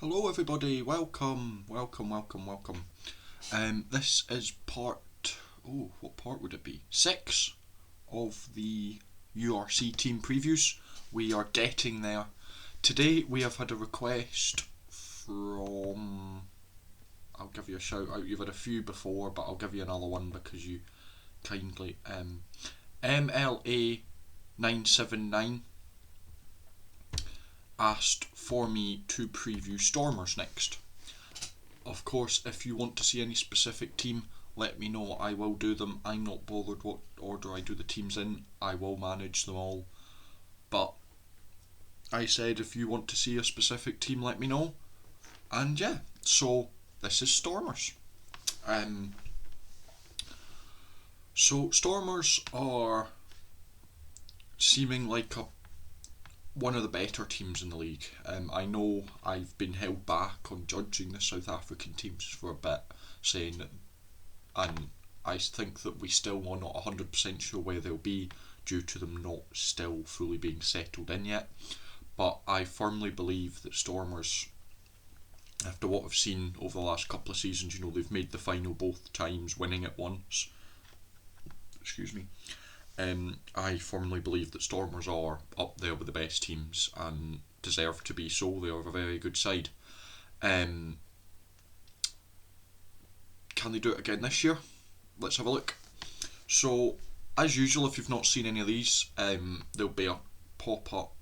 Hello everybody, welcome. This is what part would it be? 6 of the URC team previews. We are getting there. Today we have had a request from, I'll give you a shout out, you've had a few before, but I'll give you another one because you kindly, MLA979 asked for me to preview Stormers next. Of course, if you want to see any specific team, let me know. I will do them. I'm not bothered what order I do the teams in. I will manage them all. But I said if you want to see a specific team, let me know. And yeah, so this is Stormers. So Stormers are seeming like one of the better teams in the league. I know I've been held back on judging the South African teams for a bit, saying that, and I think that we still are not 100% sure where they'll be due to them not still fully being settled in yet. But I firmly believe that Stormers, after what I've seen over the last couple of seasons, they've made the final both times, winning it once. Excuse me. I firmly believe that Stormers are up there with the best teams and deserve to be so. They are a very good side. Can they do it again this year? Let's have a look. So, as usual, if you've not seen any of these, there'll be a pop-up.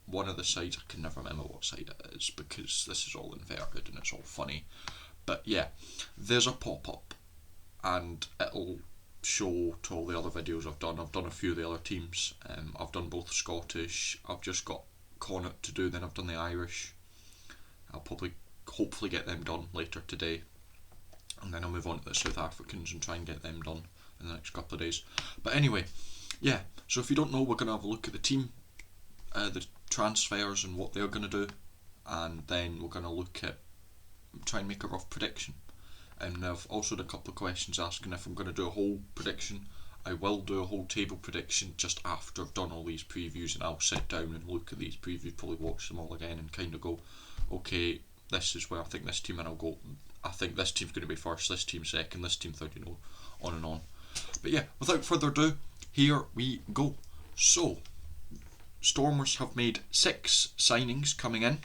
One of the sides, I can never remember what side it is because this is all inverted and it's all funny. But yeah, there's a pop-up and it'll show to all the other videos I've done. I've done a few of the other teams. I've done both Scottish. I've just got Connacht to do. Then I've done the Irish. I'll hopefully get them done later today, and then I'll move on to the South Africans and try and get them done in the next couple of days. But anyway, yeah. So if you don't know, we're gonna have a look at the team, the transfers and what they're gonna do, and then we're gonna try and make a rough prediction. And I've also had a couple of questions asking if I'm going to do a whole prediction. I will do a whole table prediction just after I've done all these previews, and I'll sit down and look at these previews, probably watch them all again and kind of go, okay, this is where I think this team, and I'll go, I think this team's going to be first, this team second, this team third, on and on. But yeah, without further ado, here we go. So, Stormers have made 6 signings coming in.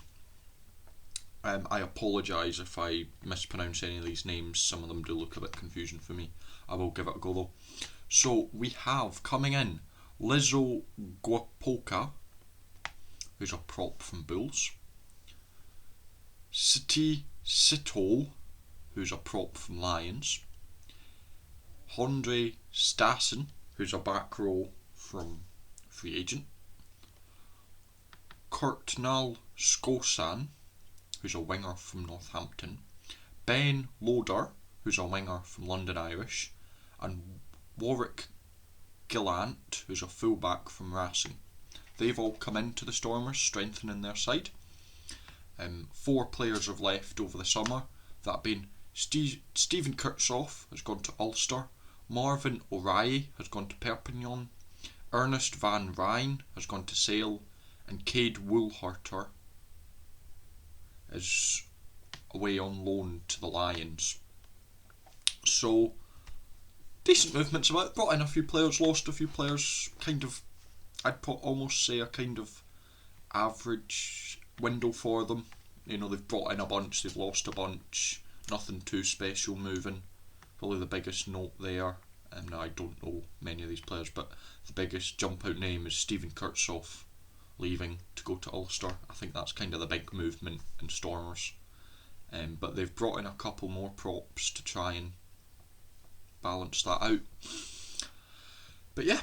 I apologise if I mispronounce any of these names. Some of them do look a bit confusing for me. I will give it a go though. So we have coming in Lizzo Guapoka, who's a prop from Bulls. Siti Sitol, who's a prop from Lions. Hondre Stassen, who's a back row from Free Agent. Kurtnal Skosan, who's a winger from Northampton, Ben Loader, who's a winger from London Irish, and Warwick Gillant, who's a fullback from Racing. They've all come into the Stormers, strengthening their side. 4 players have left over the summer. That being Stephen Kurtzoff has gone to Ulster, Marvin O'Reilly has gone to Perpignan, Ernest Van Rijn has gone to Sale, and Cade Woolharter is away on loan to the Lions. So, decent movements about. Brought in a few players, lost a few players. Kind of, I'd almost say a kind of average window for them. They've brought in a bunch, they've lost a bunch. Nothing too special moving. Probably the biggest note there, now I don't know many of these players, but the biggest jump out name is Stephen Kurtzoff leaving to go to Ulster. I think that's kind of the big movement in Stormers. But they've brought in a couple more props to try and balance that out. But yeah,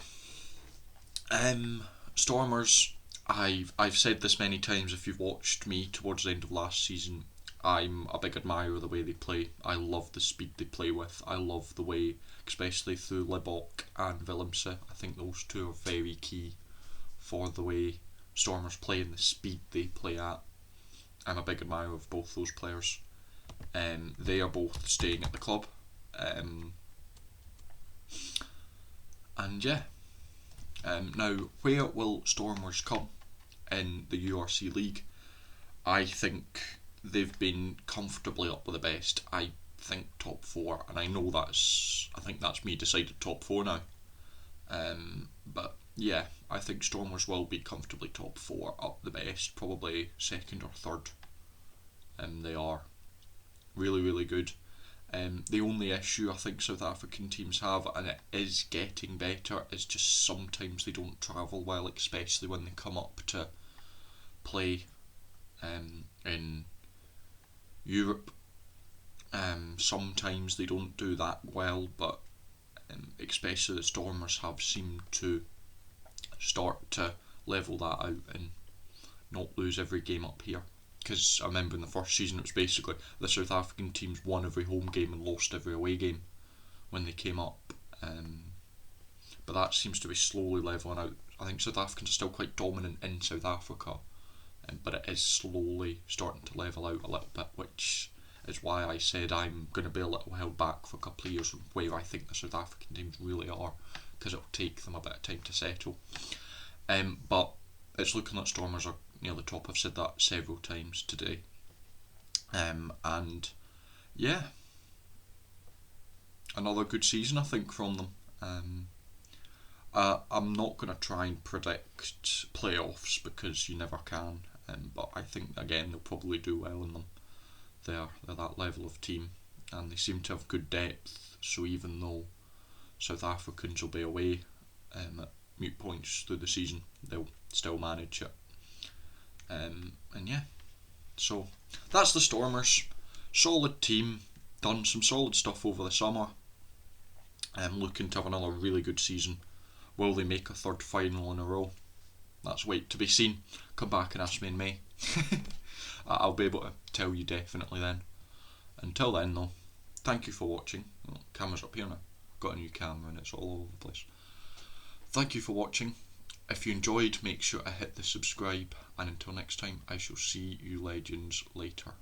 Stormers, I've said this many times if you've watched me towards the end of last season, I'm a big admirer of the way they play. I love the speed they play with. I love the way, especially through Libbok and Willemse, I think those two are very key for the way Stormers play and the speed they play at. I'm a big admirer of both those players. They are both staying at the club. And yeah. Now, where will Stormers come in the URC League? I think they've been comfortably up with the best. I think top four, and I think that's me decided top four now. But yeah, I think Stormers will be comfortably top four, up the best, probably second or third. They are really, really good. The only issue I think South African teams have, and it is getting better, is just sometimes they don't travel well, especially when they come up to play in Europe. Sometimes they don't do that well, but especially the Stormers have seemed to start to level that out and not lose every game up here. Because I remember in the first season it was basically the South African teams won every home game and lost every away game when they came up. But that seems to be slowly levelling out. I think South Africans are still quite dominant in South Africa, but it is slowly starting to level out a little bit, which is why I said I'm going to be a little held back for a couple of years where I think the South African teams really are, because it'll take them a bit of time to settle. But it's looking like Stormers are near the top. I've said that several times today. And yeah, another good season I think from them. I'm not going to try and predict playoffs because you never can, but I think again they'll probably do well in them. They're that level of team, and they seem to have good depth, so even though South Africans will be away at mute points through the season, they'll still manage it. And yeah, so that's the Stormers. Solid team, done some solid stuff over the summer. Looking to have another really good season. Will they make a third final in a row? That's wait to be seen. Come back and ask me in May. I'll be able to tell you definitely then. Until then though, thank you for watching. Oh, camera's up here now. Got a new camera and it's all over the place. Thank you for watching. If you enjoyed, make sure to hit the subscribe, and until next time, I shall see you legends later.